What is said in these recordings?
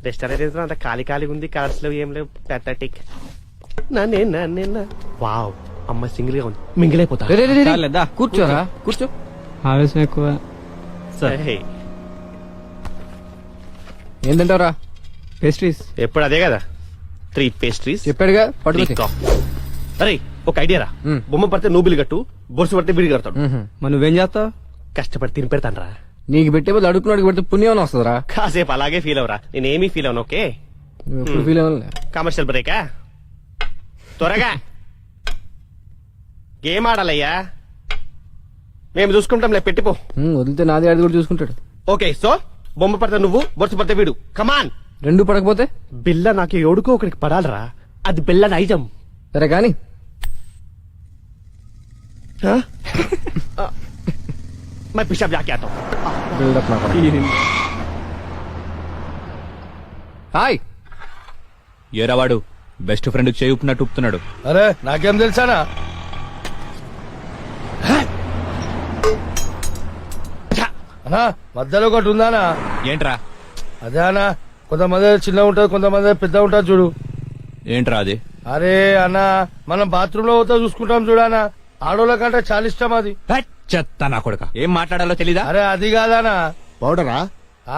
Restaurant అంత ఖాళీ ఖాళీగా ఉంది. కార్స్ లేవు, ఏం లేవు. ప్యాథటిక్. వావ్, అమ్మ సింగిల్ గా ఉంది. మింగిల్ అయిపోతా. కూర్చోరా, కూర్చో. ఆవేశం ఎక్కువ. ఏం తింటావురా? పేస్ట్రీస్. ఎప్పుడు అదే కదా, 3 పేస్ట్రీస్. చెప్పాడుగా, పట్టుకో. అరే ఒక ఐడియా రా. బొమ్మ పడితే నువ్వు బిల్లు కట్టు, బొరుసు పడితే బిల్లు కడతాడు. మరి నువ్వేం చేస్తావు? కష్టపడి తిని పెడతాను రా. నీకు పెట్టే బదులు అడుగుతున్నాడు పెడితే పుణ్యం వస్తుందిరా. కాసేపు అలాగే ఫీల్ అవరా, నేనేమీ ఫీల్ అవను. ఓకే, ఎప్పుడు ఫీల్ అవ్వాలి. కమర్షియల్ బ్రేకా? త్వరగా గేమ్ ఆడాలయ్యా, మేము చూసుకుంటాంలే. పెట్టిపో. వదిలితే నాది ఆడి కూడా చూసుకుంటాడు. ఓకే, సో బొమ్మ పడితే నువ్వు, బొరుసు పడితే వీడు. కమాన్. రెండు పడకపోతే బిల్ల నాకు ఎవడుకో ఒకడికి పడాలరా, అది బిల్ల నైజం. సరే కానీ मैं पिशाब जाके आता हूँ. బిల్డప్ నా హాయ్. ఏరావాడు బెస్ట్ ఫ్రెండ్ చేయి ఉప్పినట్టు ఉప్పుతున్నాడు. అరే నాకేం తెలుసానా? అన్నా మధ్యలో ఒకటి ఉందానా? ఏంట్రా? అదే అన్నా, కొంతమంది చిన్న ఉంటది, కొంతమంది పెద్ద ఉంటది చూడు. ఏంట్రా అది? అరే అన్నా, మనం బాత్రూమ్ లో పోతా చూసుకుంటాం చూడానా, ఆడోళ్ళ కంటే చాలా ఇష్టం అది. చెత్త నా కొడుక, ఏం మాట్లాడాలో తెలీదా? అరే అది కాదానా, పౌడరా?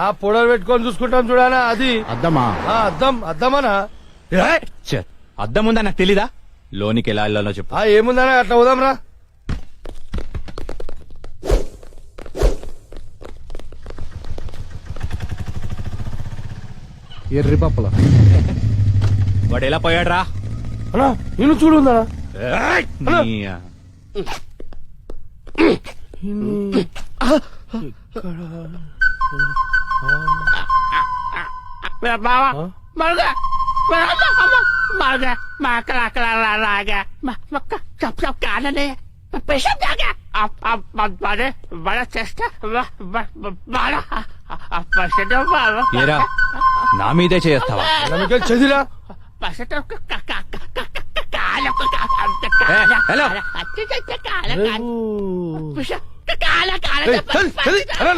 ఆ పౌడర్ పెట్టుకొని చూసుకుంటాం చూడానా, అది అద్దమా? అద్దమనా? అద్దం ఉందా నాకు తెలీదా? లోనికి ఎలా వెళ్ళాలో చెప్పు. ఏముందనా, అట్లా పోదాం రా. ఎర్రి పప్పల వాడు ఎలా పోయాడు రా? అన్నా నేను చూడు ఉందా? मेरा बाबा मर गया, मेरा बाबा मर गया, मैं कला रह गया, सब कान ने पेशेंट आ गया. अब बड़ा चेस्ट बड़ा पेशेंट ఏరా నా మీదే చేస్తావా? చదిరా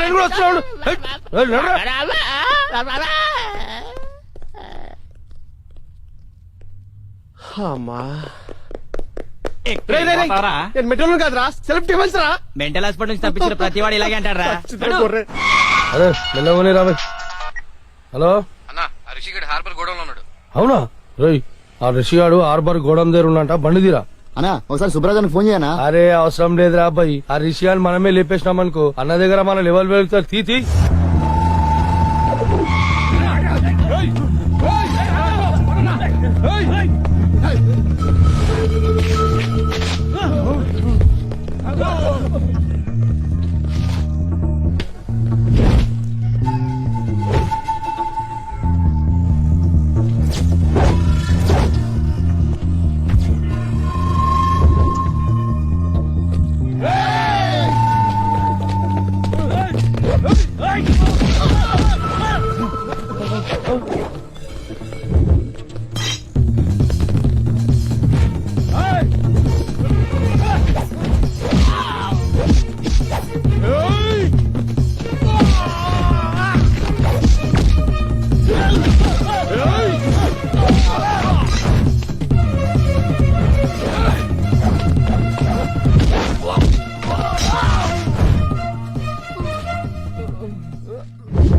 నేను కూడా వస్తున్నాడు. అమ్మా నేను మెట్రోలు కాదురా, సెల్ఫ్ డిఫెన్స్ రా. మెంటల్ హాస్పిటల్ నుంచి తప్పించిన ప్రతి వాడు ఇలాగే అంటారా? అరే మెల్లగోని రాబోయ్. హలో అన్నా, రిషిగడ్ హార్బర్ గోడౌన్ లో ఉన్నాడు. అవునా? రోయ్, ఆ రిషిగాడు హార్బర్ గోడౌన్ దగ్గర ఉన్నంట, బండి తీరా. అన్నా ఒకసారి సుబ్రాజానికి ఫోన్ చేయనా? అరే అవసరం లేదురా అబ్బాయి, ఆ రిషిగాని మనమే లేపేసినాం అనుకో, అన్న దగ్గర మన లెవెల్ వెళ్తారు. తీ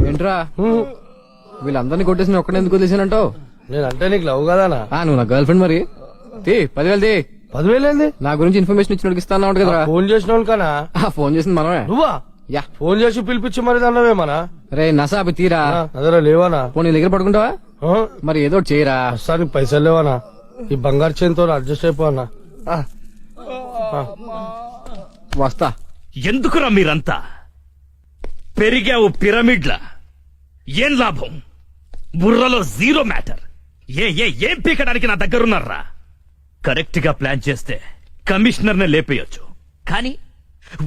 ఏంట్రా వీళ్ళందరినీ కొట్టేసి ఒక్కడే ఎందుకు వదిలేసానంటావు? నేనంటే నీకు లవ్ కదానా? నువ్వు నా గర్ల్ ఫ్రెండ్ మరి. 10,000 ది. 10,000 ఏంది? నా గురించి ఇన్ఫర్మేషన్ ఇచ్చినోడికి ఇస్తాను కదా. ఫోన్ చేసిన కనా? ఫోన్ చేసింది మనమే. నువ్వా? యా, ఫోన్ చేసి పిలిపించి మరి అన్నవేమనా? రే నసా అవి తీరా. అదరా లేవానా? ఫోన్ నీ దగ్గర పడుకుంటావా? మరి ఏదో ఒకటి చేయరా. ప్రస్తుతానికి పైసలు లేవానా? ఈ బంగారు చేతితో అడ్జస్ట్ అయిపోనా? వస్తా. ఎందుకురా మీరంతా పెరిగావు పిరమిడ్ల? ఏం లాభం? బుర్రలో జీరో మ్యాటర్. ఏం పీకడానికి నా దగ్గరున్నారా? కరెక్ట్ గా ప్లాన్ చేస్తే కమిషనర్ నే లేపేయొచ్చు, కానీ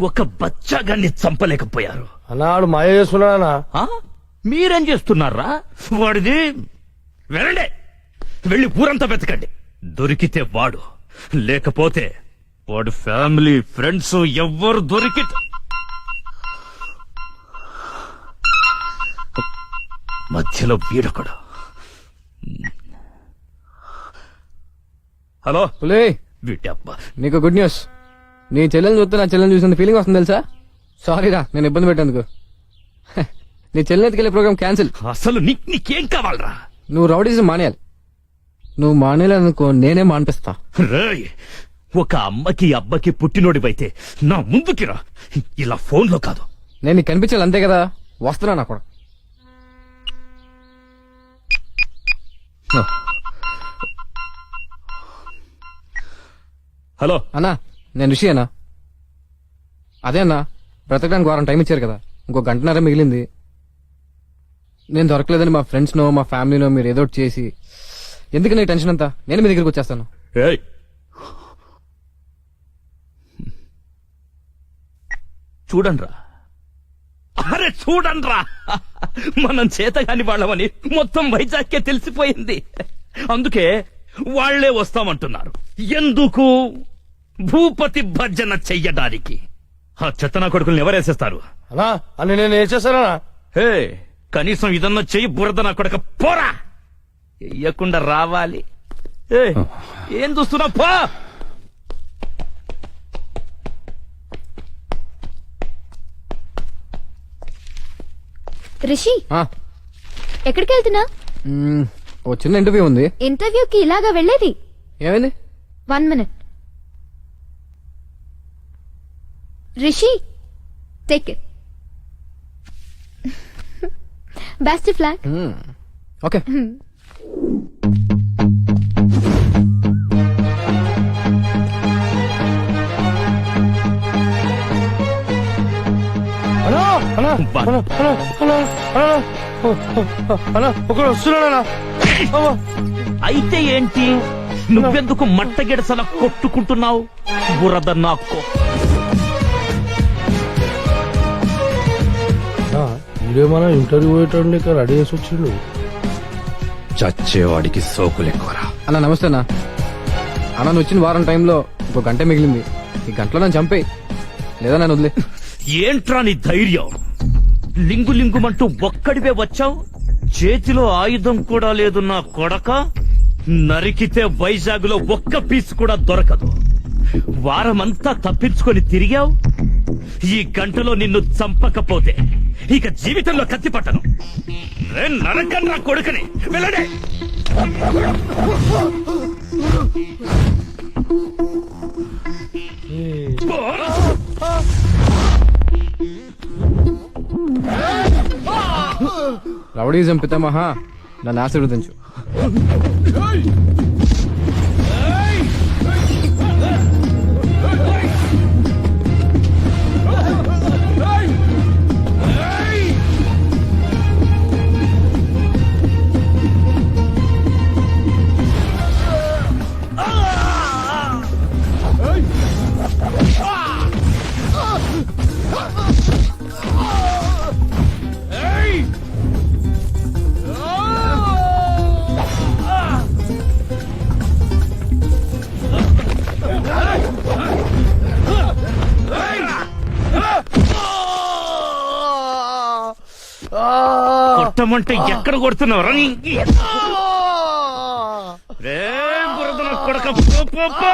ఒక బచ్చాగాన్ని చంపలేకపోయారు. అన్నాడు మాయ చేస్తున్నాడా? మీరేం చేస్తున్నారా? వాడిది వెళ్ళండి, వెళ్ళి ఊరంతా వెతకండి. దొరికితే వాడు, లేకపోతే వాడు ఫ్యామిలీ ఫ్రెండ్స్ ఎవ్వరు దొరికితే మధ్యలో వీడొకడు. హలో పులే వీటబ్బా నీకు గుడ్ న్యూస్. నీ చెల్లెని చూస్తే నా చెల్లెని చూసిన ఫీలింగ్ వస్తుంది తెలుసా. సారీ రా నేను ఇబ్బంది పెట్టేందుకు. నీ చెల్లెని ఎత్తుకెళ్ళే ప్రోగ్రామ్ క్యాన్సిల్. అసలు నీకేం కావాలరా? నువ్వు రౌడీజం మానేయాలి. నువ్వు మానేయాలనుకో నేనే మానిపిస్తా. రేయ్, ఒక అమ్మకి అబ్బకి పుట్టినోడివైతే నా ముందుకి రా, ఇలా ఫోన్లో కాదు. నేను నీకు కనిపించాలి అంతే కదా. వస్తున్నా నా కూడా. హలో అన్నా నేను ఋషి అన్నా. అదే అన్నా బ్రతకడానికి వారం టైం ఇచ్చారు కదా, ఇంకో గంటన్నర మిగిలింది. నేను దొరకలేదని మా ఫ్రెండ్స్నో మా ఫ్యామిలీనో మీరు ఏదో ఒకటి చేసి, ఎందుకు నీ టెన్షన్ అంతా, నేను మీ దగ్గరికి వచ్చేస్తాను. ఏయ్, చూడండ్రా, అరే చూడండ్రా, మనం చేతగాని వాళ్ళమని మొత్తం వైజాగ్కే తెలిసిపోయింది. అందుకే వాళ్లే వస్తామంటున్నారు. ఎందుకు? భూపతి భర్జన చెయ్యడానికి. ఆ చెత్తనా కొడుకుల్ని ఎవరేసేస్తారు? అన్నా అని నేను ఏం చేశానా? హే, కనీసం ఇదన్నా చెయ్యి, బురద నా కొడక పోరా. ఎయ్యకుండా రావాలి. ఏం చూస్తున్నా పో. రిషి, ఆ, ఎక్కడికి వెళ్తున్నా? ఓ చిన్న ఇంటర్వ్యూ ఉంది. ఇంటర్వ్యూకి ఇలాగా వెళ్ళేది? ఏమైంది? 1 minute. Rishi, take it. Best flag. Okay. అన్నా అన్నా అన్నా అన్నా అన్నా అన్నా ఒకడు వస్తున్నాడన్నా. అయితే ఏంటి? నువ్వెందుకు మట్టగిడసల కొట్టుకుంటున్నావు? బురద నాకు. ఇదేమన్నా ఇంటర్వ్యూ పోయేటోడు లేక రెడీ చేసి వచ్చిండు. చచ్చేవాడికి సోకులెక్కువరా. అన్న నమస్తే అన్న. అన్న నువ్వు వచ్చిన వారం టైంలో ఇంకో గంట మిగిలింది. ఈ గంటలో నన్ను చంపేయి, లేదా నన్ను వదిలే. ఏంట్రా నీ ధైర్యం? లింగు లింగుమంటూ ఒక్కడివే వచ్చావు. చేతిలో ఆయుధం కూడా లేదు నా కొడక. నరికితే వైజాగ్ లో ఒక్క పీస్ కూడా దొరకదు. వారమంతా తప్పించుకొని తిరిగావు. ఈ గంటలో నిన్ను చంపకపోతే ఇక జీవితంలో కత్తి పట్టను. నరకం నా కొడుకుని. వెళ్ళడే. రౌడీజం పితామహ నన్ను ఆశీర్వదించు. కొట్టమంటే ఎక్కడ కొడుతున్నావు? బురద నా కొడక. పో, పో, పో.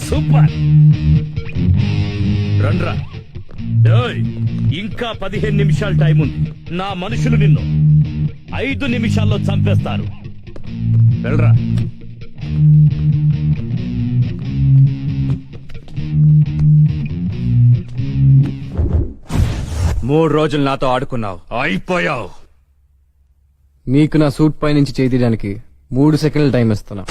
సూపర్. రండ్రా. ఇంకా 15 నిమిషాలు టైం ఉంది. నా మనుషులు నిన్ను 5 నిమిషాల్లో చంపేస్తారు. వెళ్ళరా. మూడు రోజులు నాతో ఆడుకున్నావు, అయిపోయావు. నీకు నా సూట్ పై నుంచి చేయి తీయడానికి 3 సెకండ్ల టైం ఇస్తున్నా.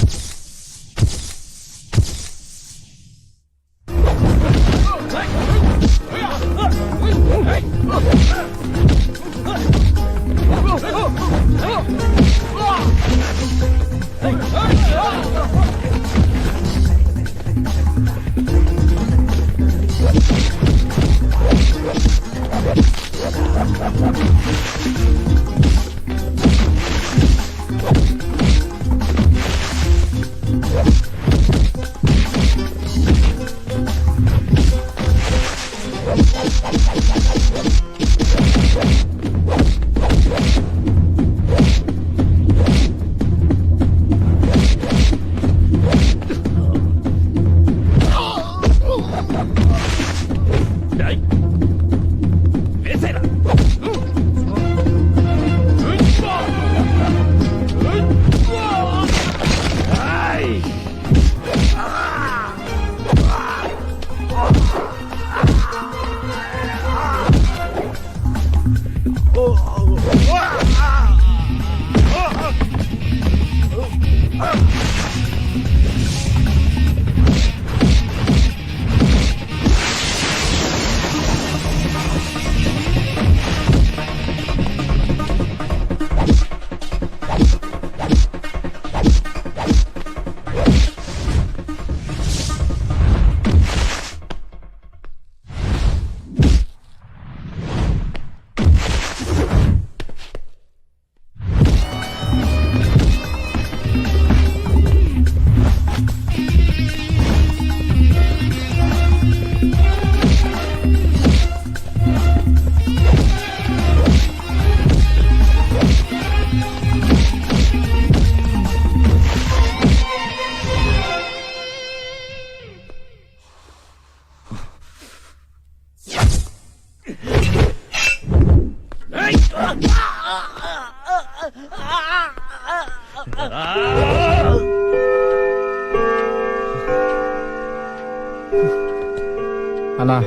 అన్నా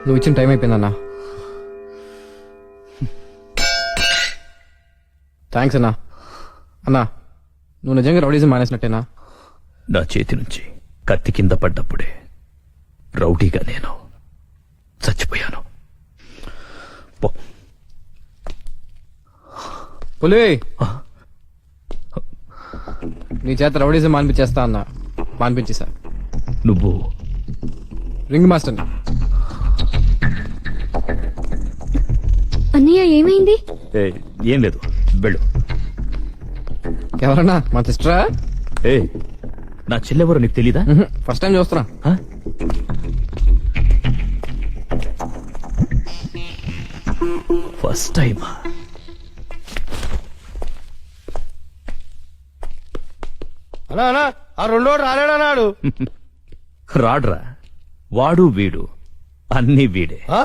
నువ్వు ఇచ్చిన టైం అయిపోయిందన్నా. థ్యాంక్స్ అన్నా. అన్నా నువ్వు నిజంగా రౌడీజం మానేసినట్టేనా? నా చేతి నుంచి కత్తి కింద పడ్డప్పుడే రౌడీగా నేను చచ్చిపోయాను. పో. పులి నీ చేత రౌడీజం మానిపించేస్తా అన్నా. మానిపించేసా. నువ్వు రింగ్ మాస్టర్ని. అన్నయ్య ఏమైంది? ఏం లేదు, వెళ్ళు. ఎవరన్నా మా సిస్టరా? నా చెల్లెవరో నీకు తెలీదా? ఫస్ట్ టైం చూస్తున్నా. ఫస్ట్ టైమా? అన్నా అన్నా ఆ రెండోడు రాలేడన్నాడు. రాడ్రా, వాడు వీడు అన్నీ వీడే. ఆ?